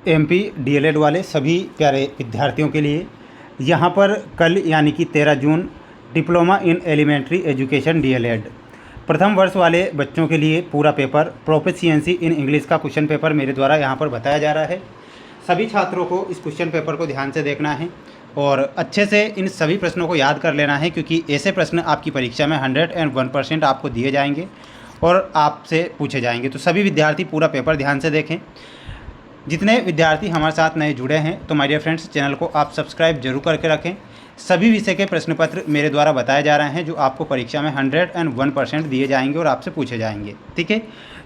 MP DElEd वाले सभी प्यारे विद्यार्थियों के लिए यहाँ पर कल यानी कि 13 जून diploma in elementary education DElEd प्रथम वर्ष वाले बच्चों के लिए पूरा पेपर प्रोफिशिएंसी इन इंग्लिश का क्वेश्चन पेपर मेरे द्वारा यहाँ पर बताया जा रहा है। सभी छात्रों को इस क्वेश्चन पेपर को ध्यान से देखना है और अच्छे से इन सभी प्रश्नों को याद कर लेना है, क्योंकि ऐसे प्रश्न आपकी परीक्षा में 101% आपको दिए जाएंगे और आपसे पूछे जाएंगे। तो सभी विद्यार्थी पूरा पेपर ध्यान से देखें। जितने विद्यार्थी हमारे साथ नए जुड़े हैं तो माय डियर फ्रेंड्स, चैनल को आप सब्सक्राइब जरूर करके रखें। सभी विषय के प्रश्न पत्र मेरे द्वारा बताए जा रहे हैं जो आपको परीक्षा में 101% दिए जाएंगे और आपसे पूछे जाएंगे। ठीक है,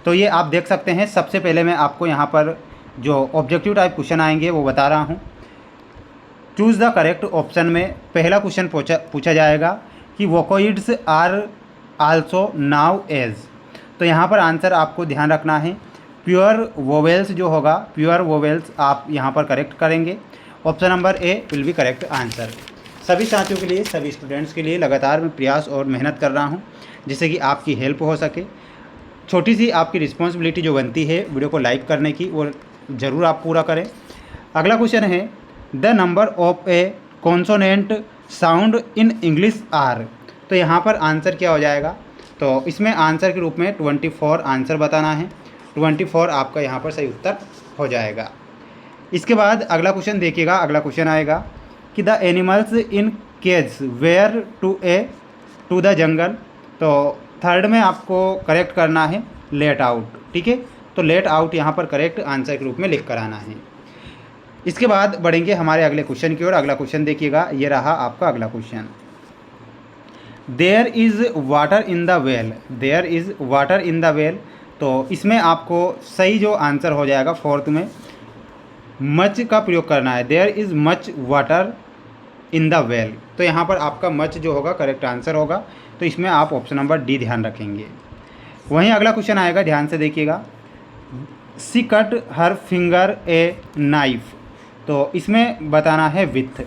तो ये आप देख सकते हैं। सबसे पहले मैं आपको यहाँ पर जो ऑब्जेक्टिव टाइप क्वेश्चन आएंगे वो बता रहा हूँ। चूज़ द करेक्ट ऑप्शन में पहला क्वेश्चन पूछा जाएगा कि वोकोइड्स आर आल्सो नाउ एज। तो यहाँ पर आंसर आपको ध्यान रखना है, प्योर वोवेल्स जो होगा, प्योर वोवेल्स आप यहाँ पर करेक्ट करेंगे। Option number A will be correct answer. सभी साथियों के लिए, सभी स्टूडेंट्स के लिए लगातार मैं प्रयास और मेहनत कर रहा हूँ जिससे कि आपकी हेल्प हो सके। छोटी सी आपकी रिस्पॉन्सिबिलिटी जो बनती है वीडियो को लाइक करने की, वो ज़रूर आप पूरा करें। अगला क्वेश्चन है the number of a consonant sound in English are. तो यहाँ पर आंसर क्या हो जाएगा? तो इसमें आंसर के रूप में 24 आंसर बताना है। 24 आपका यहाँ पर सही उत्तर हो जाएगा। इसके बाद अगला क्वेश्चन देखिएगा। अगला क्वेश्चन आएगा कि the animals in cage were to the jungle. तो थर्ड में आपको करेक्ट करना है लेट आउट। ठीक है, तो लेट आउट यहाँ पर करेक्ट आंसर के रूप में लिख कर आना है। इसके बाद बढ़ेंगे हमारे अगले क्वेश्चन की ओर। अगला क्वेश्चन देखिएगा, ये रहा आपका अगला question. There is water in the well. There is water in the well. तो इसमें आपको सही जो आंसर हो जाएगा फोर्थ में मच का प्रयोग करना है। There is much water in the well. तो यहाँ पर आपका मच जो होगा करेक्ट आंसर होगा। तो इसमें आप ऑप्शन नंबर डी ध्यान रखेंगे। वहीं अगला क्वेश्चन आएगा, ध्यान से देखिएगा। She cut her finger a knife. तो इसमें बताना है विथ।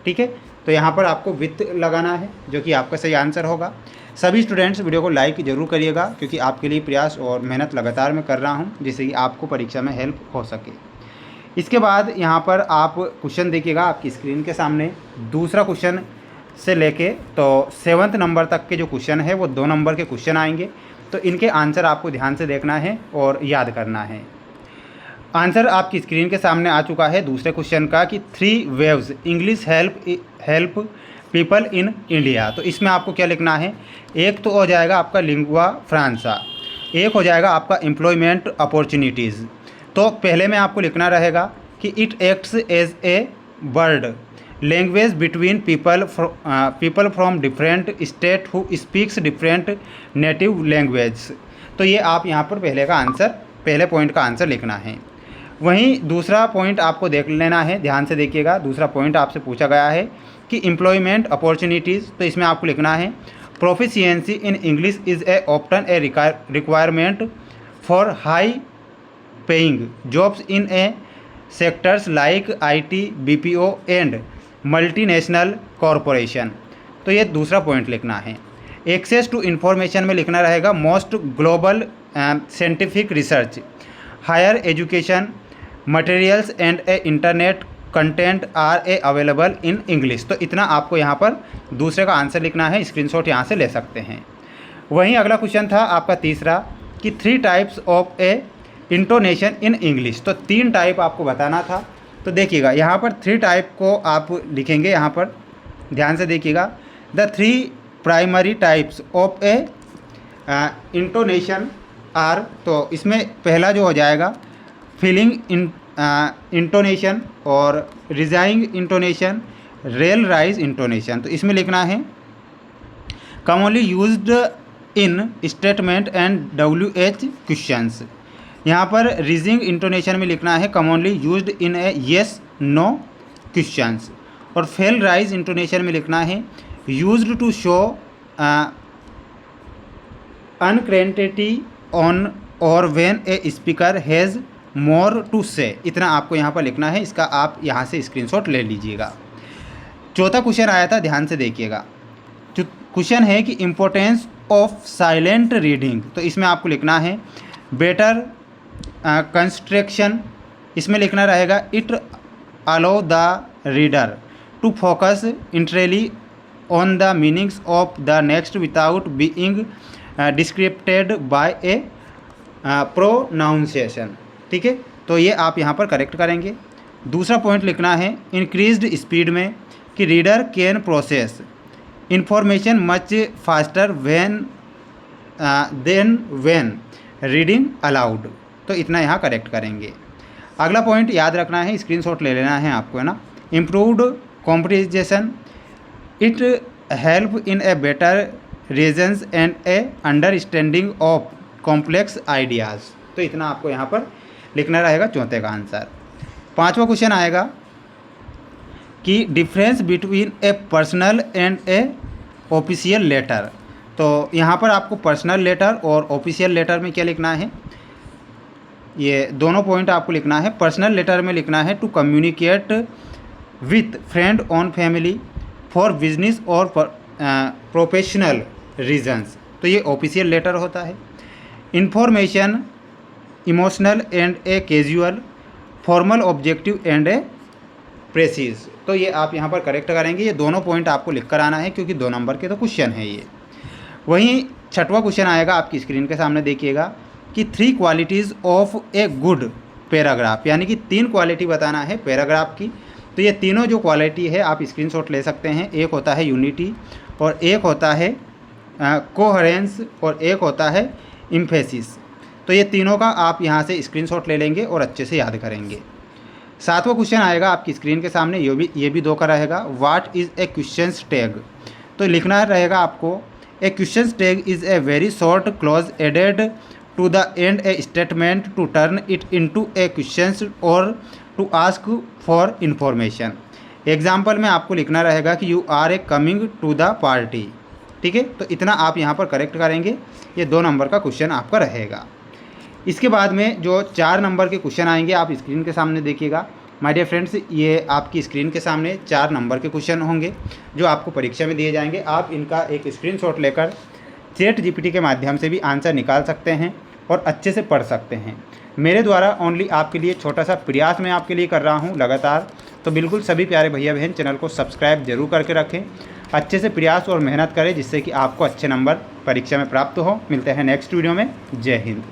ठीक है, तो यहाँ पर आपको विथ लगाना है जो कि आपका सही आंसर होगा। सभी स्टूडेंट्स वीडियो को लाइक जरूर करिएगा, क्योंकि आपके लिए प्रयास और मेहनत लगातार मैं कर रहा हूँ जिससे कि आपको परीक्षा में हेल्प हो सके। इसके बाद यहाँ पर आप क्वेश्चन देखिएगा आपकी स्क्रीन के सामने। दूसरा क्वेश्चन से लेके तो 7th नंबर तक के जो क्वेश्चन है वो 2 नंबर के क्वेश्चन आएंगे। तो इनके आंसर आपको ध्यान से देखना है और याद करना है। आंसर आपकी स्क्रीन के सामने आ चुका है दूसरे क्वेश्चन का कि 3 waves English help people in India. तो इसमें आपको क्या लिखना है? एक तो हो जाएगा आपका लिंगुआ फ्रांसा, एक हो जाएगा आपका एम्प्लॉयमेंट अपॉर्चुनिटीज़। तो पहले में आपको लिखना रहेगा कि it acts as a word language between people from different state who speaks different native language. तो ये आप यहाँ पर पहले पॉइंट का आंसर लिखना है। वहीं दूसरा पॉइंट आपको देख लेना है, ध्यान से देखिएगा। दूसरा पॉइंट आपसे पूछा गया है कि एम्प्लॉयमेंट अपॉर्चुनिटीज़। तो इसमें आपको लिखना है proficiency in English is a often a requirement for high paying jobs in a sectors like IT, BPO and multinational corporation. तो ये दूसरा पॉइंट लिखना है। एक्सेस टू इंफॉर्मेशन में लिखना रहेगा most global scientific research, higher education materials and a internet content are a available in English. तो इतना आपको यहाँ पर दूसरे का आंसर लिखना है। स्क्रीनशॉट यहाँ से ले सकते हैं। वहीं अगला क्वेश्चन था आपका तीसरा कि 3 types of a intonation in English. तो 3 टाइप आपको बताना था। तो देखिएगा यहाँ पर 3 टाइप को आप लिखेंगे। यहाँ पर ध्यान से देखिएगा। The 3 primary types of a intonation are. तो इसमें पहला जो हो जाएगा फीलिंग इंटोनेशन और rising intonation, fall rise intonation. तो इसमें लिखना है commonly used in statement and WH questions. यहाँ पर रिजिंग इंटोनेशन में लिखना है commonly used in a yes no questions. और फेल राइज इंटोनेशन में लिखना है used to show uncertainty on or when a speaker has more to से। इतना आपको यहाँ पर लिखना है। इसका आप यहाँ से स्क्रीनशॉट ले लीजिएगा। चौथा क्वेश्चन आया था, ध्यान से देखिएगा। जो क्वेश्चन है कि इम्पोर्टेंस ऑफ साइलेंट रीडिंग। तो इसमें आपको लिखना है बेटर कंस्ट्रक्शन इसमें लिखना रहेगा it allow the reader to focus entirely on the meanings of the next without being distracted by a pronunciation. ठीक है, तो ये आप यहाँ पर करेक्ट करेंगे। दूसरा पॉइंट लिखना है इंक्रीज्ड स्पीड में कि reader can process information much faster than when reading allowed, तो इतना यहाँ करेक्ट करेंगे। अगला पॉइंट याद रखना है, स्क्रीनशॉट ले लेना है आपको, है ना। Improved comprehension, it help in a better reasons and a understanding of complex ideas, तो इतना आपको यहाँ पर लिखना रहेगा चौथे का आंसर। पांचवा क्वेश्चन आएगा कि difference between a personal and a official letter, तो यहाँ पर आपको पर्सनल लेटर और ऑफिशियल लेटर में क्या लिखना है, ये दोनों पॉइंट आपको लिखना है। पर्सनल लेटर में लिखना है to communicate with friend on family for business और प्रोफेशनल रीजंस, तो ये ऑफिशियल लेटर होता है। Information emotional and a casual, formal objective and a precise, तो ये आप यहाँ पर करेक्ट करेंगे। ये दोनों पॉइंट आपको लिख कर आना है क्योंकि 2 नंबर के तो क्वेश्चन है ये। वहीं छठवा क्वेश्चन आएगा आपकी स्क्रीन के सामने, देखिएगा कि 3 qualities of a good paragraph, यानी कि 3 क्वालिटी बताना है पैराग्राफ की। तो ये तीनों जो क्वालिटी है आप स्क्रीनशॉट ले सकते हैं। एक होता है यूनिटी, और एक होता है कोहेरेंस, और एक होता है इम्फेसिस। तो ये तीनों का आप यहाँ से स्क्रीनशॉट ले लेंगे और अच्छे से याद करेंगे। 7वां क्वेश्चन आएगा आपकी स्क्रीन के सामने, ये भी 2 का रहेगा। What is a question tag, तो लिखना रहेगा आपको a question tag is a very short clause added to the end a statement to turn it into a question और to ask for information. Example में आपको लिखना रहेगा कि you are a coming to the party. ठीक है, तो इतना आप यहाँ पर करेक्ट करेंगे। ये 2 नंबर का क्वेश्चन आपका रहेगा। इसके बाद में जो 4 नंबर के क्वेश्चन आएंगे आप स्क्रीन के सामने देखिएगा। माय डियर फ्रेंड्स, ये आपकी स्क्रीन के सामने 4 नंबर के क्वेश्चन होंगे जो आपको परीक्षा में दिए जाएंगे। आप इनका एक स्क्रीनशॉट लेकर ChatGPT के माध्यम से भी आंसर निकाल सकते हैं और अच्छे से पढ़ सकते हैं। मेरे द्वारा ओनली आपके लिए छोटा सा प्रयास मैं आपके लिए कर रहा हूँ लगातार, तो बिल्कुल सभी प्यारे भैया बहन चैनल को सब्सक्राइब जरूर करके रखें, अच्छे से प्रयास और मेहनत करें जिससे कि आपको अच्छे नंबर परीक्षा में प्राप्त हो। मिलते हैं नेक्स्ट वीडियो में। जय हिंद।